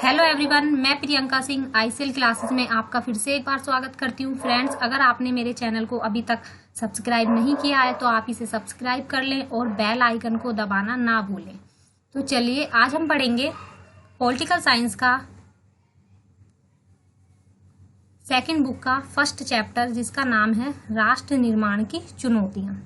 Hello everyone, मैं Priyanka Singh ICL classes में आपका फिर से एक बार स्वागत करती हूँ। फ्रेंड्स, अगर आपने मेरे चैनल को अभी तक सब्सक्राइब नहीं किया है तो आप इसे सब्सक्राइब कर लें और बेल आइकन को दबाना ना भूलें। तो चलिए आज हम पढ़ेंगे पॉलिटिकल साइंस का सेकंड बुक का फर्स्ट चैप्टर, जिसका नाम है राष्ट्र निर्माण की चुनौतियाँ।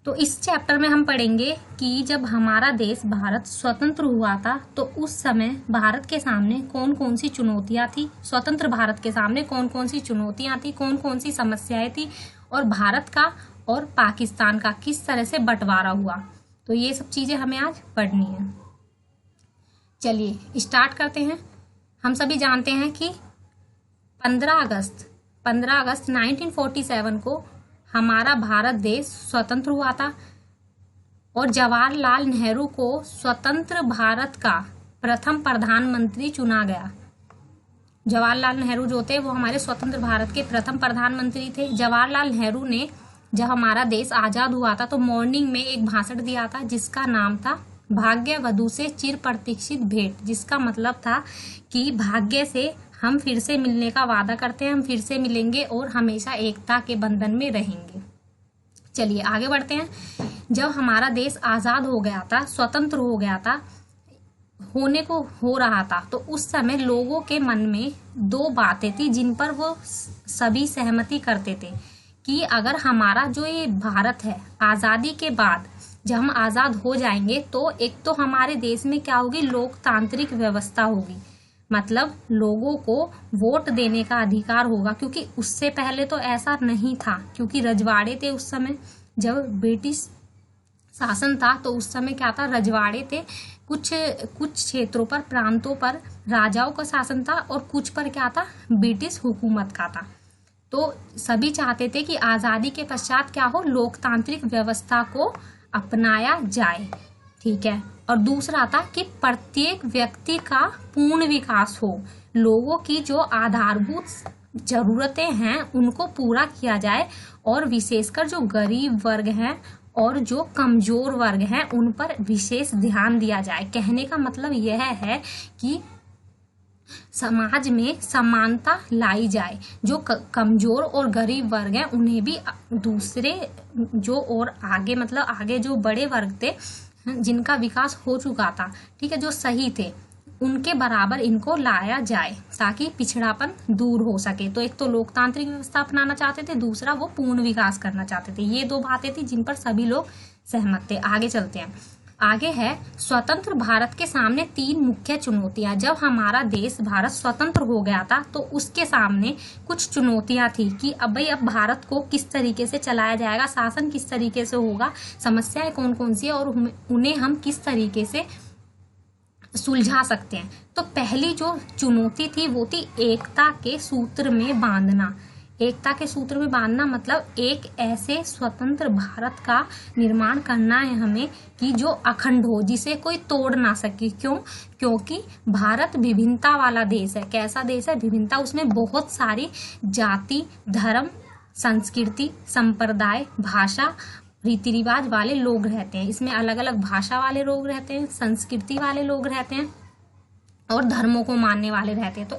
तो इस चैप्टर में हम पढ़ेंगे कि जब हमारा देश भारत स्वतंत्र हुआ था तो उस समय भारत के सामने कौन कौन सी चुनौतियां थी, स्वतंत्र भारत के सामने कौन कौन सी चुनौतियां थी, कौन कौन सी समस्याएं थी, और भारत का और पाकिस्तान का किस तरह से बंटवारा हुआ। तो ये सब चीजें हमें आज पढ़नी है। चलिए स्टार्ट करते हैं। हम सभी जानते हैं कि 15 अगस्त 1947 को हमारा भारत देश स्वतंत्र हुआ था और जवाहरलाल नेहरू को स्वतंत्र भारत का प्रथम प्रधानमंत्री चुना गया। जवाहरलाल नेहरू जो थे वो हमारे स्वतंत्र भारत के प्रथम प्रधानमंत्री थे। जवाहरलाल नेहरू ने जब हमारा देश आजाद हुआ था तो मॉर्निंग में एक भाषण दिया था जिसका नाम था भाग्य वधु से चिर प्रतीक्षित भेंट, जिसका मतलब था कि भाग्य से हम फिर से मिलने का वादा करते हैं, हम फिर से मिलेंगे और हमेशा एकता के बंधन में रहेंगे। चलिए आगे बढ़ते हैं। जब हमारा देश आजाद हो गया था, स्वतंत्र हो गया था, होने को हो रहा था, तो उस समय लोगों के मन में दो बातें थी जिन पर वो सभी सहमति करते थे कि अगर हमारा जो ये भारत है आजादी के बाद जब हम आजाद हो जाएंगे तो एक तो हमारे देश में क्या होगी, लोकतांत्रिक व्यवस्था होगी, मतलब लोगों को वोट देने का अधिकार होगा, क्योंकि उससे पहले तो ऐसा नहीं था, क्योंकि रजवाड़े थे उस समय। जब ब्रिटिश शासन था तो उस समय क्या था, रजवाड़े थे। कुछ क्षेत्रों पर, प्रांतों पर राजाओं का शासन था और कुछ पर क्या था, ब्रिटिश हुकूमत का था। तो सभी चाहते थे कि आजादी के पश्चात क्या हो, लोकतांत्रिक व्यवस्था को अपनाया जाए, ठीक है। और दूसरा था कि प्रत्येक व्यक्ति का पूर्ण विकास हो, लोगों की जो आधारभूत जरूरतें हैं उनको पूरा किया जाए, और विशेषकर जो गरीब वर्ग हैं और जो कमजोर वर्ग हैं उन पर विशेष ध्यान दिया जाए। कहने का मतलब यह है कि समाज में समानता लाई जाए, जो कमजोर और गरीब वर्ग हैं उन्हें भी दूसरे जो और आगे, मतलब आगे जो बड़े वर्ग थे जिनका विकास हो चुका था, ठीक है, जो सही थे, उनके बराबर इनको लाया जाए ताकि पिछड़ापन दूर हो सके। तो एक तो लोकतांत्रिक व्यवस्था अपनाना चाहते थे, दूसरा वो पूर्ण विकास करना चाहते थे। ये दो बातें थी जिन पर सभी लोग सहमत थे। आगे चलते हैं। आगे है स्वतंत्र भारत के सामने 3 मुख्य चुनौतियां। जब हमारा देश भारत स्वतंत्र हो गया था तो उसके सामने कुछ चुनौतियां थी कि अब भारत को किस तरीके से चलाया जाएगा, शासन किस तरीके से होगा, समस्याएं कौन कौन सी है और उन्हें हम किस तरीके से सुलझा सकते हैं। तो पहली जो चुनौती थी वो थी एकता के सूत्र में बांधना। एकता के सूत्र में बांधना मतलब एक ऐसे स्वतंत्र भारत का निर्माण करना है हमें कि जो अखंड हो, जिसे कोई तोड़ ना सके। क्योंकि भारत विभिन्नता वाला देश है। कैसा देश है, विभिन्नता। उसमें बहुत सारी जाति, धर्म, संस्कृति, संप्रदाय, भाषा, रीति रिवाज वाले लोग रहते हैं। इसमें अलग अलग भाषा वाले लोग रहते हैं, संस्कृति वाले लोग रहते हैं और धर्मों को मानने वाले रहते हैं। तो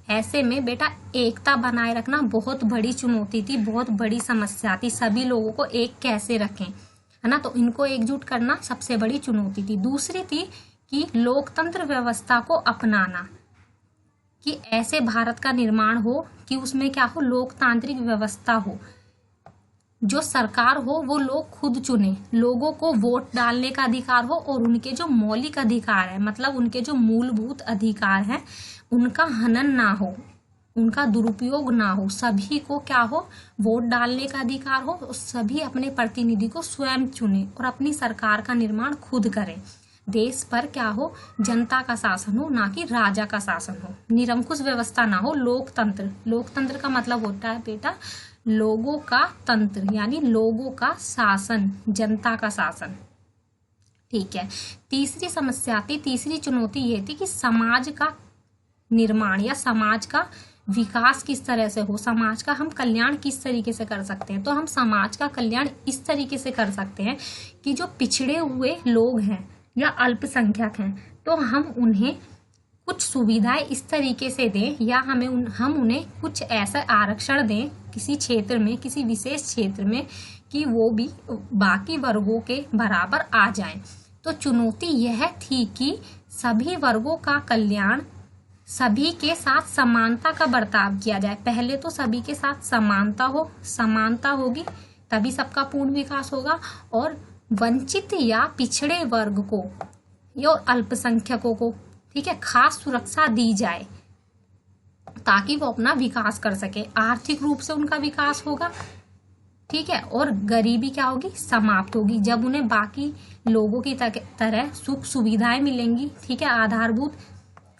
ऐसे में बेटा एकता बनाए रखना बहुत बड़ी चुनौती थी, बहुत बड़ी समस्या थी। सभी लोगों को एक कैसे रखें, है ना, तो इनको एकजुट करना सबसे बड़ी चुनौती थी। दूसरी थी कि लोकतंत्र व्यवस्था को अपनाना, कि ऐसे भारत का निर्माण हो कि उसमें क्या हो, लोकतांत्रिक व्यवस्था हो, जो सरकार हो वो लोग खुद चुने, लोगों को वोट डालने का अधिकार हो और उनके जो मौलिक अधिकार है, मतलब उनके जो मूलभूत अधिकार हैं, उनका हनन ना हो, उनका दुरुपयोग ना हो। सभी को क्या हो, वोट डालने का अधिकार हो, सभी अपने प्रतिनिधि को स्वयं चुने और अपनी सरकार का निर्माण खुद करें। देश पर क्या हो, जनता का शासन हो, ना कि राजा का शासन हो। निरंकुश व्यवस्था ना हो, लोकतंत्र का मतलब होता है बेटा लोगों का तंत्र, यानी लोगों का शासन, जनता का शासन, ठीक है। तीसरी समस्या थी, तीसरी चुनौती ये थी कि समाज का निर्माण या समाज का विकास किस तरह से हो, समाज का हम कल्याण किस तरीके से कर सकते हैं। तो हम समाज का कल्याण इस तरीके से कर सकते हैं कि जो पिछड़े हुए लोग हैं या अल्पसंख्यक हैं, तो हम उन्हें कुछ सुविधाएं इस तरीके से दें या हम उन्हें कुछ ऐसा आरक्षण दें किसी क्षेत्र में, किसी विशेष क्षेत्र में, कि वो भी बाकी वर्गों के बराबर आ जाएं। तो चुनौती यह थी कि सभी वर्गों का कल्याण, सभी के साथ समानता का बर्ताव किया जाए। पहले तो सभी के साथ समानता होगी तभी सबका पूर्ण विकास होगा, और वंचित या पिछड़े वर्ग को या अल्पसंख्यकों को, ठीक है, खास सुरक्षा दी जाए ताकि वो अपना विकास कर सके। आर्थिक रूप से उनका विकास होगा, ठीक है, और गरीबी क्या होगी, समाप्त होगी। जब उन्हें बाकी लोगों की तरह सुख सुविधाएं मिलेंगी, ठीक है, आधारभूत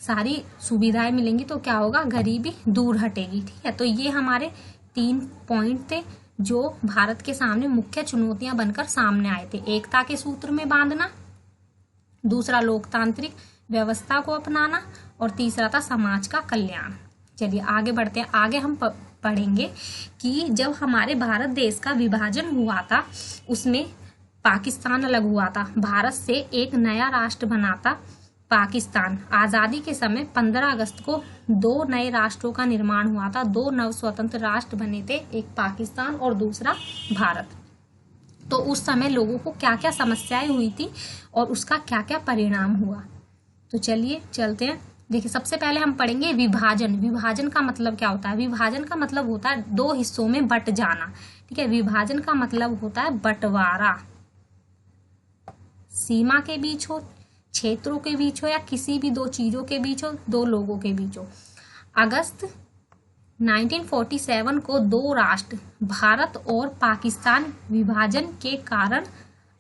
सारी सुविधाएं मिलेंगी, तो क्या होगा, गरीबी दूर हटेगी। ठीक है, तो ये हमारे 3 पॉइंट थे जो भारत के सामने मुख्य चुनौतियां बनकर सामने आए थे। एकता के सूत्र में बांधना, दूसरा लोकतांत्रिक व्यवस्था को अपनाना, और तीसरा था समाज का कल्याण। चलिए आगे बढ़ते हैं। आगे हम पढ़ेंगे कि जब हमारे भारत देश का विभाजन हुआ था उसमें पाकिस्तान अलग हुआ था। भारत से एक नया राष्ट्र बना था पाकिस्तान। आज़ादी के समय 15 अगस्त को 2 नए राष्ट्रों का निर्माण हुआ था। 2 नव स्वतंत्र राष्ट्र बने थे, एक पाकिस्तान और दूसरा भारत। तो उस समय लोगों को क्या क्या समस्याएं हुई थी और उसका क्या क्या परिणाम हुआ। तो चलिए चलते हैं। देखिए, सबसे पहले हम पढ़ेंगे विभाजन। विभाजन का मतलब क्या होता है? विभाजन का मतलब होता है 2 हिस्सों में बट जाना। ठीक है, विभाजन का मतलब होता है बंटवारा। सीमा के बीच हो, क्षेत्रों के बीच हो, या किसी भी 2 चीजों के बीच हो, 2 लोगों के बीच हो। अगस्त 1947 को 2 राष्ट्र भारत और पाकिस्तान विभाजन के कारण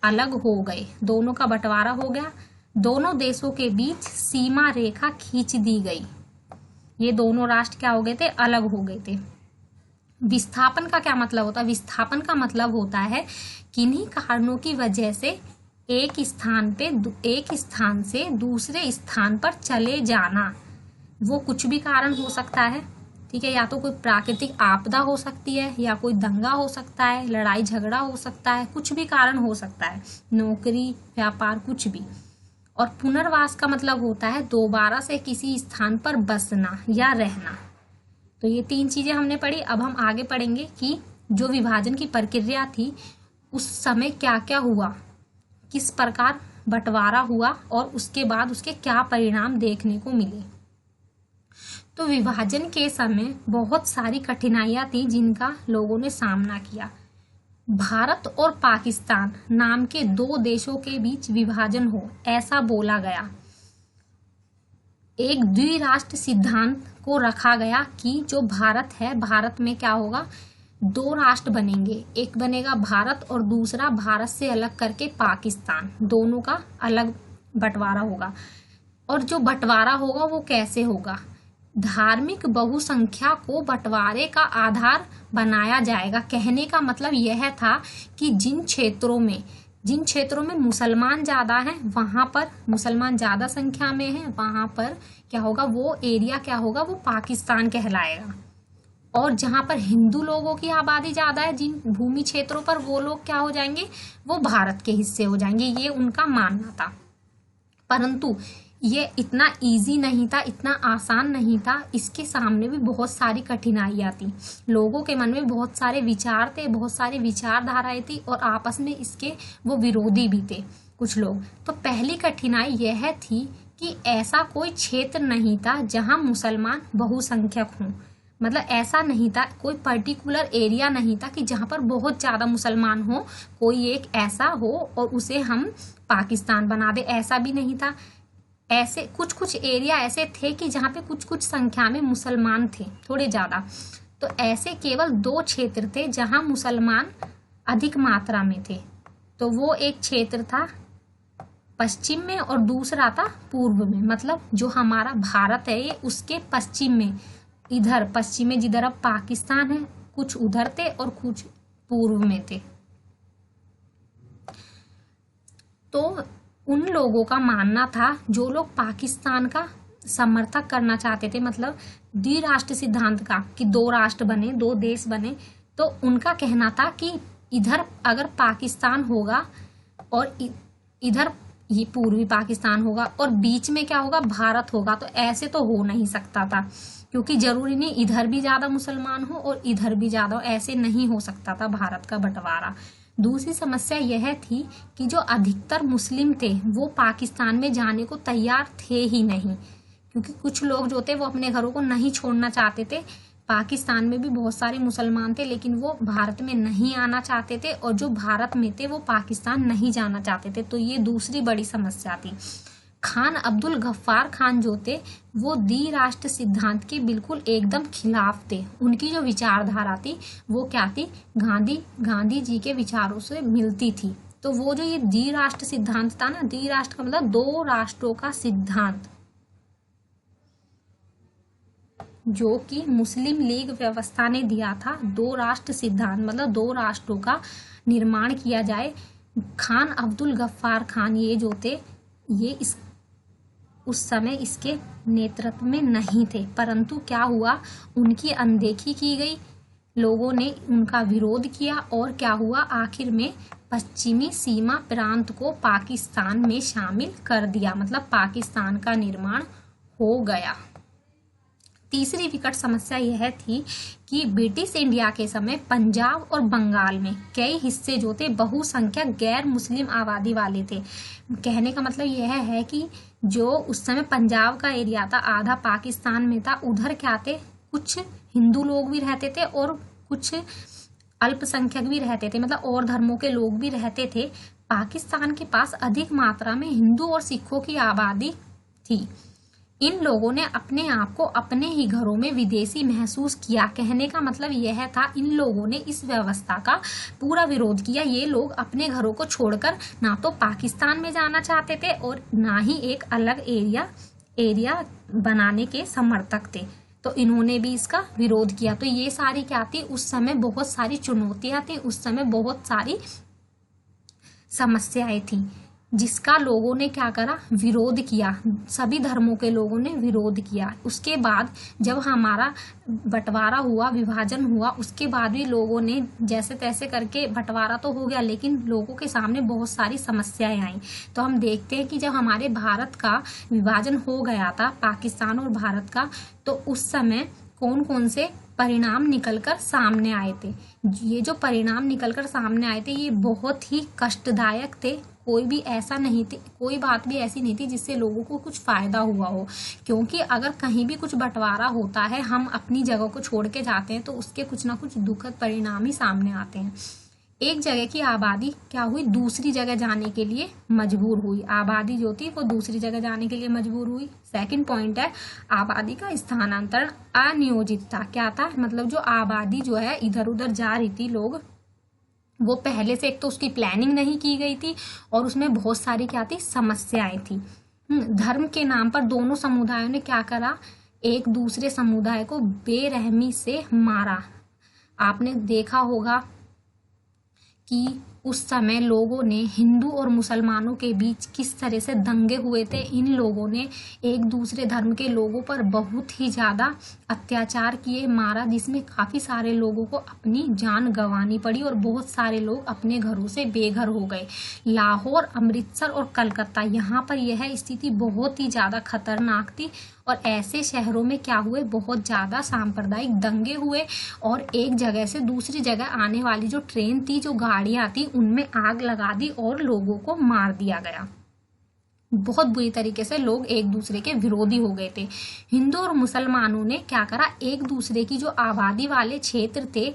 अलग हो गए। दोनों का बंटवारा हो गया। दोनों देशों के बीच सीमा रेखा खींच दी गई। ये दोनों राष्ट्र क्या हो गए थे? अलग हो गए थे। विस्थापन का क्या मतलब होता है? विस्थापन का मतलब होता है किन्हीं कारणों की वजह से एक स्थान से दूसरे स्थान पर चले जाना। वो कुछ भी कारण हो सकता है, ठीक है, या तो कोई प्राकृतिक आपदा हो सकती है, या कोई दंगा हो सकता है, लड़ाई झगड़ा हो सकता है, कुछ भी कारण हो सकता है, नौकरी, व्यापार, कुछ भी। और पुनर्वास का मतलब होता है दोबारा से किसी स्थान पर बसना या रहना। तो ये 3 चीजें हमने पढ़ी। अब हम आगे पढ़ेंगे कि जो विभाजन की प्रक्रिया थी उस समय क्या क्या हुआ, किस प्रकार बंटवारा हुआ और उसके बाद उसके क्या परिणाम देखने को मिले। तो विभाजन के समय बहुत सारी कठिनाइयां थी जिनका लोगों ने सामना किया। भारत और पाकिस्तान नाम के 2 देशों के बीच विभाजन हो, ऐसा बोला गया। एक द्विराष्ट्र सिद्धांत को रखा गया कि जो भारत है, भारत में क्या होगा, 2 राष्ट्र बनेंगे। एक बनेगा भारत और दूसरा भारत से अलग करके पाकिस्तान। दोनों का अलग बंटवारा होगा। और जो बंटवारा होगा वो कैसे होगा? धार्मिक बहुसंख्या को बंटवारे का आधार बनाया जाएगा। कहने का मतलब यह था कि जिन क्षेत्रों में मुसलमान ज्यादा हैं, वहां पर मुसलमान ज्यादा संख्या में हैं, वहां पर क्या होगा, वो एरिया क्या होगा, वो पाकिस्तान कहलाएगा। और जहां पर हिंदू लोगों की आबादी ज्यादा है जिन भूमि क्षेत्रों पर, वो लोग क्या हो जाएंगे, वो भारत के हिस्से हो जाएंगे। ये उनका मानना था। परंतु ये इतना इजी नहीं था, इतना आसान नहीं था। इसके सामने भी बहुत सारी कठिनाइयां थी। लोगों के मन में बहुत सारे विचार थे, बहुत सारी विचारधाराएं थी, और आपस में इसके वो विरोधी भी थे कुछ लोग। तो पहली कठिनाई यह थी कि ऐसा कोई क्षेत्र नहीं था जहां मुसलमान बहुसंख्यक हों। मतलब ऐसा नहीं था, कोई पर्टिकुलर एरिया नहीं था कि जहां पर बहुत ज्यादा मुसलमान हो, कोई एक ऐसा हो और उसे हम पाकिस्तान बना दे, ऐसा भी नहीं था। ऐसे कुछ एरिया ऐसे थे कि जहाँ पे कुछ संख्या में मुसलमान थे, थोड़े ज्यादा। तो ऐसे केवल 2 क्षेत्र थे जहाँ मुसलमान अधिक मात्रा में थे। तो वो एक क्षेत्र था पश्चिम में और दूसरा था पूर्व में। मतलब जो हमारा भारत है ये उसके पश्चिम में, इधर पश्चिम में जिधर अब पाकिस्तान है, कुछ उधर थे और कुछ पूर्व में थे। तो उन लोगों का मानना था, जो लोग पाकिस्तान का समर्थक करना चाहते थे, मतलब द्विराष्ट्र सिद्धांत का, कि 2 राष्ट्र बने, 2 देश बने, तो उनका कहना था कि इधर अगर पाकिस्तान होगा और इधर ये पूर्वी पाकिस्तान होगा और बीच में क्या होगा, भारत होगा। तो ऐसे तो हो नहीं सकता था, क्योंकि जरूरी नहीं इधर भी ज्यादा मुसलमान हो और इधर भी ज्यादा हो, ऐसे नहीं हो सकता था भारत का बंटवारा। दूसरी समस्या यह थी कि जो अधिकतर मुस्लिम थे वो पाकिस्तान में जाने को तैयार थे ही नहीं, क्योंकि कुछ लोग जो थे वो अपने घरों को नहीं छोड़ना चाहते थे। पाकिस्तान में भी बहुत सारे मुसलमान थे, लेकिन वो भारत में नहीं आना चाहते थे, और जो भारत में थे वो पाकिस्तान नहीं जाना चाहते थे। तो ये दूसरी बड़ी समस्या थी। खान अब्दुल गफ्फार खान जो थे वो द्विराष्ट्र सिद्धांत के बिल्कुल एकदम खिलाफ थे। उनकी जो विचारधारा थी वो क्या थी, गांधी जी के विचारों से मिलती थी। तो वो जो ये द्विराष्ट्र सिद्धांत था ना, द्विराष्ट्र का मतलब दो राष्ट्रों का सिद्धांत, जो कि मुस्लिम लीग व्यवस्था ने दिया था। दो राष्ट्र सिद्धांत मतलब दो राष्ट्रों का निर्माण किया जाए। खान अब्दुल गफ्फार खान ये जो थे ये उस समय इसके नेतृत्व में नहीं थे, परंतु क्या हुआ, उनकी अनदेखी की गई, लोगों ने उनका विरोध किया, और क्या हुआ, आखिर में पश्चिमी सीमा प्रांत को पाकिस्तान में शामिल कर दिया, मतलब पाकिस्तान का निर्माण हो गया। तीसरी विकट समस्या यह थी कि ब्रिटिश इंडिया के समय पंजाब और बंगाल में कई हिस्से जो थे बहुसंख्यक गैर मुस्लिम आबादी वाले थे। कहने का मतलब यह है कि जो उस समय पंजाब का एरिया था आधा पाकिस्तान में था, उधर क्या थे, कुछ हिंदू लोग भी रहते थे और कुछ अल्पसंख्यक भी रहते थे, मतलब और धर्मों के लोग भी रहते थे। पाकिस्तान के पास अधिक मात्रा में हिंदू और सिखों की आबादी थी। इन लोगों ने अपने आप को अपने ही घरों में विदेशी महसूस किया। कहने का मतलब यह था, इन लोगों ने इस व्यवस्था का पूरा विरोध किया। ये लोग अपने घरों को छोड़कर ना तो पाकिस्तान में जाना चाहते थे और ना ही एक अलग एरिया बनाने के समर्थक थे। तो इन्होंने भी इसका विरोध किया। तो ये सारी क्या थी, उस समय बहुत सारी चुनौतियां थी, उस समय बहुत सारी समस्याएं थी, जिसका लोगों ने क्या करा, विरोध किया। सभी धर्मों के लोगों ने विरोध किया। उसके बाद जब हमारा बंटवारा हुआ, विभाजन हुआ, उसके बाद भी लोगों ने जैसे तैसे करके बंटवारा तो हो गया, लेकिन लोगों के सामने बहुत सारी समस्याएं आई। तो हम देखते हैं कि जब हमारे भारत का विभाजन हो गया था, पाकिस्तान और भारत का, तो उस समय कौन कौन से परिणाम निकलकर सामने आए थे। ये जो परिणाम निकलकर सामने आए थे ये बहुत ही कष्टदायक थे। कोई भी ऐसा नहीं थी, कोई बात भी ऐसी नहीं थी जिससे लोगों को कुछ फायदा हुआ हो, क्योंकि अगर कहीं भी कुछ बंटवारा होता है, हम अपनी जगह को छोड़ के जाते हैं तो उसके कुछ ना कुछ दुखद परिणाम ही सामने आते हैं। एक जगह की आबादी क्या हुई, दूसरी जगह जाने के लिए मजबूर हुई। आबादी जो थी वो दूसरी जगह जाने के लिए मजबूर हुई। सेकंड पॉइंट है, आबादी का स्थानांतरण अनियोजित था। क्या था, मतलब जो आबादी जो है इधर उधर जा रही थी, लोग वो पहले से एक तो उसकी प्लानिंग नहीं की गई थी और उसमें बहुत सारी क्या थी, समस्याएं थी। धर्म के नाम पर दोनों समुदायों ने क्या करा, एक दूसरे समुदाय को बेरहमी से मारा। आपने देखा होगा कि उस समय लोगों ने हिंदू और मुसलमानों के बीच किस तरह से दंगे हुए थे। इन लोगों ने एक दूसरे धर्म के लोगों पर बहुत ही ज़्यादा अत्याचार किए, मारा, जिसमें काफ़ी सारे लोगों को अपनी जान गंवानी पड़ी और बहुत सारे लोग अपने घरों से बेघर हो गए। लाहौर, अमृतसर और कलकत्ता, यहाँ पर यह स्थिति बहुत ही ज़्यादा खतरनाक थी और ऐसे शहरों में क्या हुए, बहुत ज़्यादा सांप्रदायिक दंगे हुए और एक जगह से दूसरी जगह आने वाली जो ट्रेन थी, जो गाड़ियाँ थी, उनमें आग लगा दी और लोगों को मार दिया गया। बहुत बुरी तरीके से लोग एक दूसरे के विरोधी हो गए थे। हिंदू और मुसलमानों ने क्या करा, एक दूसरे की जो आबादी वाले क्षेत्र थे,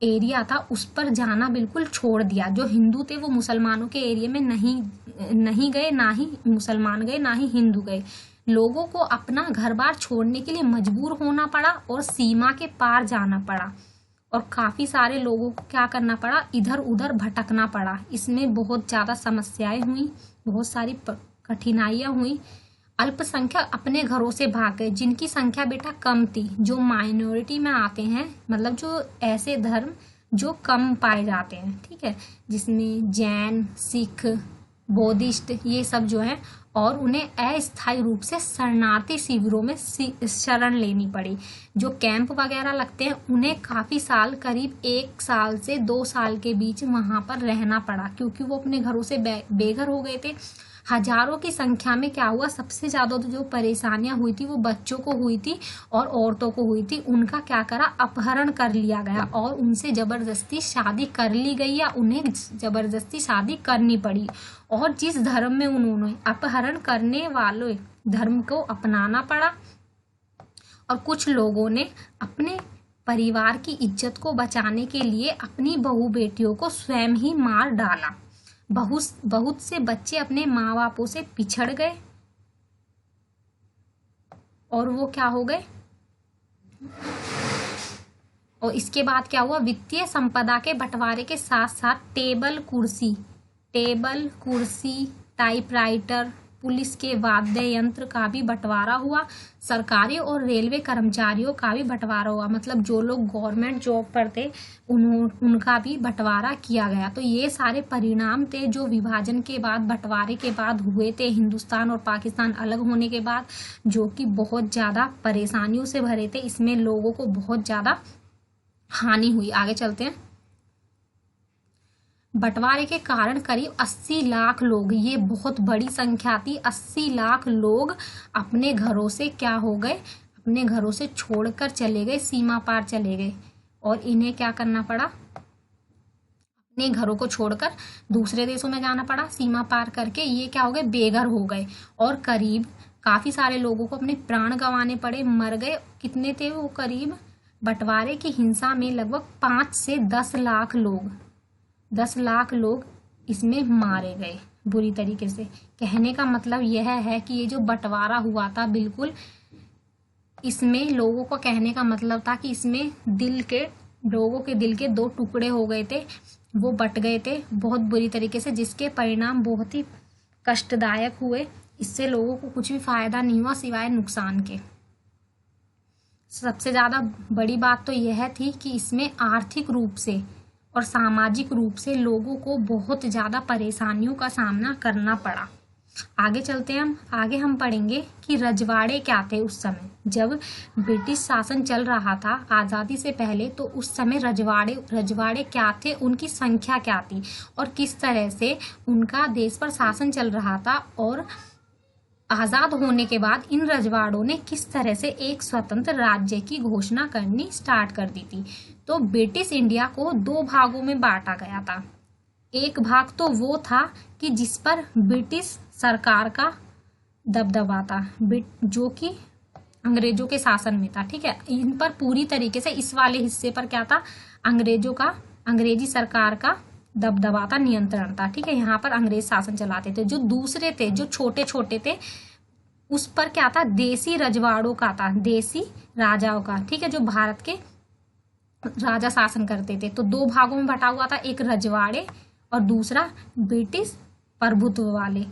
एरिया था, उस पर जाना बिल्कुल छोड़ दिया। जो हिंदू थे वो मुसलमानों के एरिया में नहीं गए, ना ही मुसलमान गए, ना ही हिंदू गए। लोगों को अपना घर बार छोड़ने के लिए मजबूर होना पड़ा और सीमा के पार जाना पड़ा और काफ़ी सारे लोगों को क्या करना पड़ा, इधर उधर भटकना पड़ा। इसमें बहुत ज़्यादा समस्याएं हुई, बहुत सारी कठिनाइयाँ हुई। अल्पसंख्यक अपने घरों से भाग गए, जिनकी संख्या बेटा कम थी, जो माइनॉरिटी में आते हैं, मतलब जो ऐसे धर्म जो कम पाए जाते हैं, ठीक है, जिसमें जैन, सिख, बौद्धिस्ट, ये सब जो है, और उन्हें अस्थायी रूप से शरणार्थी शिविरों में शरण लेनी पड़ी। जो कैंप वगैरह लगते हैं उन्हें काफ़ी साल, करीब 1 साल से 2 साल के बीच वहाँ पर रहना पड़ा, क्योंकि वो अपने घरों से बेघर हो गए थे। हजारों की संख्या में क्या हुआ, सबसे ज़्यादा तो जो परेशानियां हुई थी वो बच्चों को हुई थी और औरतों को हुई थी। उनका क्या करा, अपहरण कर लिया गया और उनसे ज़बरदस्ती शादी कर ली गई या उन्हें ज़बरदस्ती शादी करनी पड़ी। और जिस धर्म में उन्होंने अपहरण करने वाले धर्म को अपनाना पड़ा, और कुछ लोगों ने अपने परिवार की इज्जत को बचाने के लिए अपनी बहू बेटियों को स्वयं ही मार डाला। बहुत से बच्चे अपने माँ बापों से पिछड़ गए और वो क्या हो गए। और इसके बाद क्या हुआ, वित्तीय संपदा के बंटवारे के साथ साथ टेबल कुर्सी, टाइपराइटर, पुलिस के वाद्य यंत्र का भी बंटवारा हुआ। सरकारी और रेलवे कर्मचारियों का भी बंटवारा हुआ, मतलब जो लोग गवर्नमेंट जॉब पर थे उनका भी बंटवारा किया गया। तो ये सारे परिणाम थे जो विभाजन के बाद, बंटवारे के बाद हुए थे, हिंदुस्तान और पाकिस्तान अलग होने के बाद, जो कि बहुत ज़्यादा परेशानियों से भरे थे। इसमें लोगों को बहुत ज़्यादा हानि हुई। आगे चलते हैं। बंटवारे के कारण करीब 80 लाख लोग, ये बहुत बड़ी संख्या थी, 80 लाख लोग अपने घरों से क्या हो गए, अपने घरों से छोड़कर चले गए, सीमा पार चले गए। और इन्हें क्या करना पड़ा, अपने घरों को छोड़कर दूसरे देशों में जाना पड़ा, सीमा पार करके ये क्या हो गए, बेघर हो गए। और करीब काफ़ी सारे लोगों को अपने प्राण गंवाने पड़े, मर गए। कितने थे वो, करीब बंटवारे की हिंसा में लगभग 5 से 10 लाख लोग, 10 लाख लोग इसमें मारे गए बुरी तरीके से। कहने का मतलब यह है कि ये जो बंटवारा हुआ था, बिल्कुल इसमें लोगों को कहने का मतलब था कि इसमें लोगों के दिल के 2 टुकड़े हो गए थे, वो बट गए थे बहुत बुरी तरीके से, जिसके परिणाम बहुत ही कष्टदायक हुए। इससे लोगों को कुछ भी फायदा नहीं हुआ सिवाय नुकसान के। सबसे ज़्यादा बड़ी बात तो यह थी कि इसमें आर्थिक रूप से और सामाजिक रूप से लोगों को बहुत ज़्यादा परेशानियों का सामना करना पड़ा। आगे चलते हैं आगे हम पढ़ेंगे कि रजवाड़े क्या थे उस समय जब ब्रिटिश शासन चल रहा था आज़ादी से पहले। तो उस समय रजवाड़े क्या थे, उनकी संख्या क्या थी और किस तरह से उनका देश पर शासन चल रहा था, और आज़ाद होने के बाद इन रजवाड़ों ने किस तरह से एक स्वतंत्र राज्य की घोषणा करनी स्टार्ट कर दी थी। तो ब्रिटिश इंडिया को 2 भागों में बांटा गया था। एक भाग तो वो था कि जिस पर ब्रिटिश सरकार का दबदबा था, जो कि अंग्रेजों के शासन में था। ठीक है, इन पर पूरी तरीके से, इस वाले हिस्से पर क्या था, अंग्रेजी सरकार का दबदबा था, नियंत्रण था। ठीक है, यहाँ पर अंग्रेज शासन चलाते थे। जो दूसरे थे, जो छोटे छोटे थे, उस पर क्या था, देसी रजवाड़ों का था, देसी राजाओं का। ठीक है, जो भारत के राजा शासन करते थे। तो 2 भागों में बटा हुआ था, एक रजवाड़े और दूसरा ब्रिटिश प्रभुत्व वाले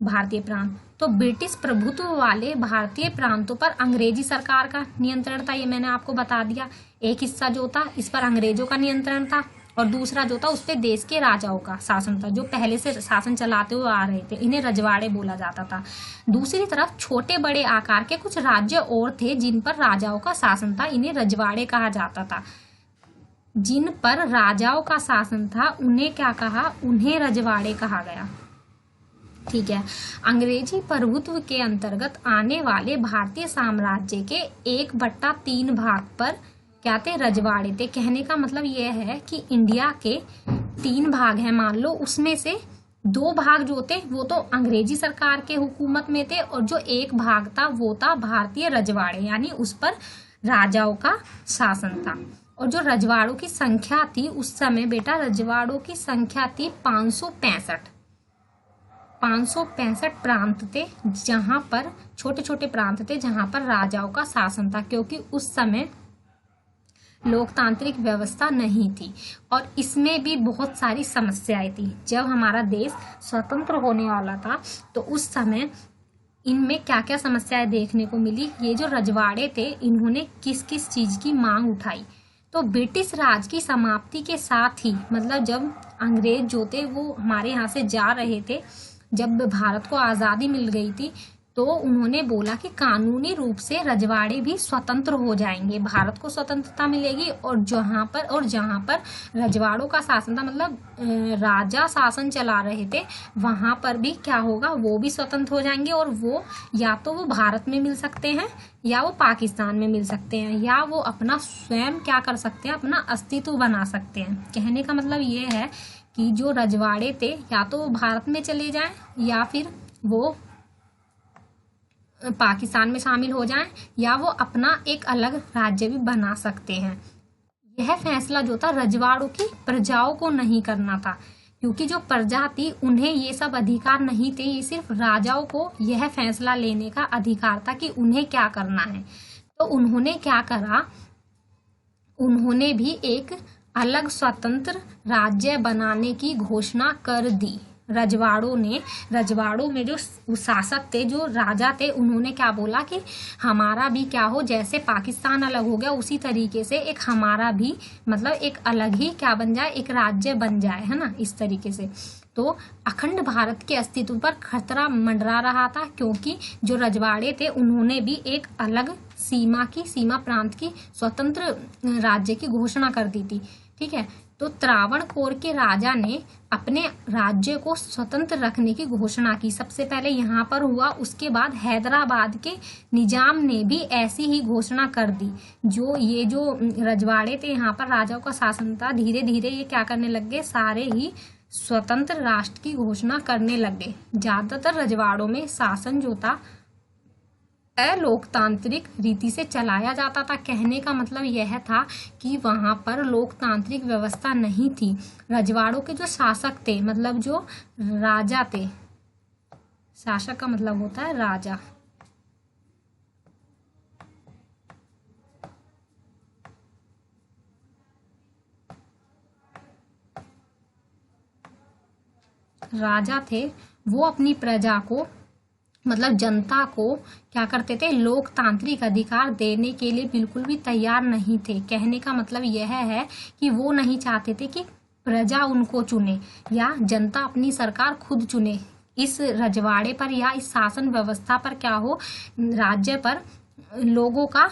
भारतीय प्रांत। तो ब्रिटिश प्रभुत्व वाले भारतीय प्रांतों पर अंग्रेजी सरकार का नियंत्रण था, ये मैंने आपको बता दिया। एक हिस्सा जो था इस पर अंग्रेजों का नियंत्रण था, और दूसरा जो था उस पे देश के राजाओं का शासन था, जो पहले से शासन चलाते हुए आ रहे थे। इन्हें रजवाड़े बोला जाता था। दूसरी तरफ छोटे बड़े आकार के कुछ राज्य और थे जिन पर राजाओं का शासन था, इन्हें रजवाड़े कहा जाता था। जिन पर राजाओं का शासन था उन्हें क्या कहा, उन्हें रजवाड़े कहा गया। ठीक है, अंग्रेजी प्रभुत्व के अंतर्गत आने वाले भारतीय साम्राज्य के 1/3 भाग पर क्या थे, रजवाड़े थे। कहने का मतलब यह है कि इंडिया के 3 भाग हैं मान लो, उसमें से 2 भाग जो थे वो तो अंग्रेजी सरकार के हुकूमत में थे, और जो 1 भाग था वो था भारतीय रजवाड़े, यानी उस पर राजाओं का शासन था। और जो रजवाड़ों की संख्या थी उस समय बेटा, रजवाड़ों की संख्या थी 565 प्रांत थे, जहां पर छोटे छोटे प्रांत थे जहां पर राजाओं का शासन था, क्योंकि उस समय लोकतांत्रिक व्यवस्था नहीं थी और इसमें भी बहुत सारी समस्याएं थी। जब हमारा देश स्वतंत्र होने वाला था तो उस समय इनमें क्या क्या समस्याएं देखने को मिली। ये जो रजवाड़े थे इन्होंने किस किस चीज की मांग उठाई, तो ब्रिटिश राज की समाप्ति के साथ ही, मतलब जब अंग्रेज जो थे वो हमारे यहाँ से जा रहे थे, जब भारत को आज़ादी मिल गई थी, तो उन्होंने बोला कि कानूनी रूप से रजवाड़े भी स्वतंत्र हो जाएंगे, भारत को स्वतंत्रता मिलेगी, और जहाँ पर रजवाड़ों का शासन था, मतलब राजा शासन चला रहे थे, वहाँ पर भी क्या होगा, वो भी स्वतंत्र हो जाएंगे, और वो या तो वो भारत में मिल सकते हैं या वो पाकिस्तान में मिल सकते हैं, या वो अपना स्वयं क्या कर सकते हैं, अपना अस्तित्व बना सकते हैं। कहने का मतलब ये है कि जो रजवाड़े थे या तो वो भारत में चले जाएं या फिर वो पाकिस्तान में शामिल हो जाएं, या वो अपना एक अलग राज्य भी बना सकते हैं। यह फैसला जो था रजवाड़ों की प्रजाओं को नहीं करना था, क्योंकि जो प्रजा थी उन्हें ये सब अधिकार नहीं थे, ये सिर्फ राजाओं को यह फैसला लेने का अधिकार था कि उन्हें क्या करना है। तो उन्होंने क्या करा, उन्होंने भी एक अलग स्वतंत्र राज्य बनाने की घोषणा कर दी। रजवाड़ों में जो शासक थे, जो राजा थे, उन्होंने क्या बोला कि हमारा भी क्या हो, जैसे पाकिस्तान अलग हो गया उसी तरीके से एक हमारा भी, मतलब एक अलग ही क्या बन जाए, एक राज्य बन जाए, है ना, इस तरीके से। तो अखंड भारत के अस्तित्व पर खतरा मंडरा रहा था, क्योंकि जो रजवाड़े थे उन्होंने भी एक अलग सीमा प्रांत की स्वतंत्र राज्य की घोषणा कर दी थी। ठीक है, तो त्रावणकोर के राजा ने अपने राज्य को स्वतंत्र रखने की घोषणा की। सबसे पहले यहाँ पर हुआ, उसके बाद हैदराबाद के निजाम ने भी ऐसी ही घोषणा कर दी। जो रजवाड़े थे, यहाँ पर राजाओं का शासन था, धीरे धीरे ये क्या करने लग गए, सारे ही स्वतंत्र राष्ट्र की घोषणा करने लगे। ज्यादातर रजवाड़ों में शासन जो था अलोकतांत्रिक रीति से चलाया जाता था। कहने का मतलब यह था कि वहां पर लोकतांत्रिक व्यवस्था नहीं थी। रजवाड़ों के जो शासक थे, मतलब जो राजा थे, शासक का मतलब होता है राजा, राजा थे, वो अपनी प्रजा को, मतलब जनता को क्या करते थे, लोकतांत्रिक अधिकार देने के लिए बिल्कुल भी तैयार नहीं थे। कहने का मतलब यह है कि वो नहीं चाहते थे कि प्रजा उनको चुने या जनता अपनी सरकार खुद चुने। इस रजवाड़े पर या इस शासन व्यवस्था पर क्या हो, राज्य पर लोगों का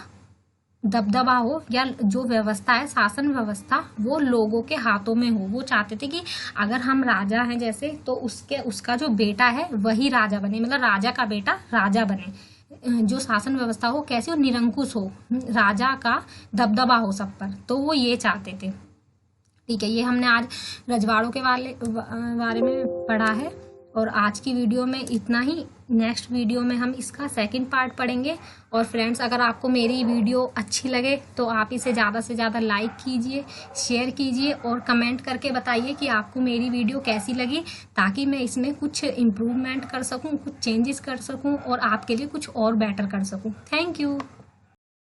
दबदबा हो, या जो व्यवस्था है, शासन व्यवस्था, वो लोगों के हाथों में हो। वो चाहते थे कि अगर हम राजा हैं जैसे, तो उसका जो बेटा है वही राजा बने, मतलब राजा का बेटा राजा बने। जो शासन व्यवस्था हो कैसी हो, निरंकुश हो, राजा का दबदबा हो सब पर, तो वो ये चाहते थे। ठीक है, ये हमने आज रजवाड़ों के बारे में पढ़ा है, और आज की वीडियो में इतना ही। नेक्स्ट वीडियो में हम इसका सेकंड पार्ट पढ़ेंगे। और फ्रेंड्स, अगर आपको मेरी वीडियो अच्छी लगे तो आप इसे ज़्यादा से ज़्यादा लाइक कीजिए, शेयर कीजिए, और कमेंट करके बताइए कि आपको मेरी वीडियो कैसी लगी, ताकि मैं इसमें कुछ इम्प्रूवमेंट कर सकूं, कुछ चेंजेस कर सकूं, और आपके लिए कुछ और बेटर कर सकूं। Thank you.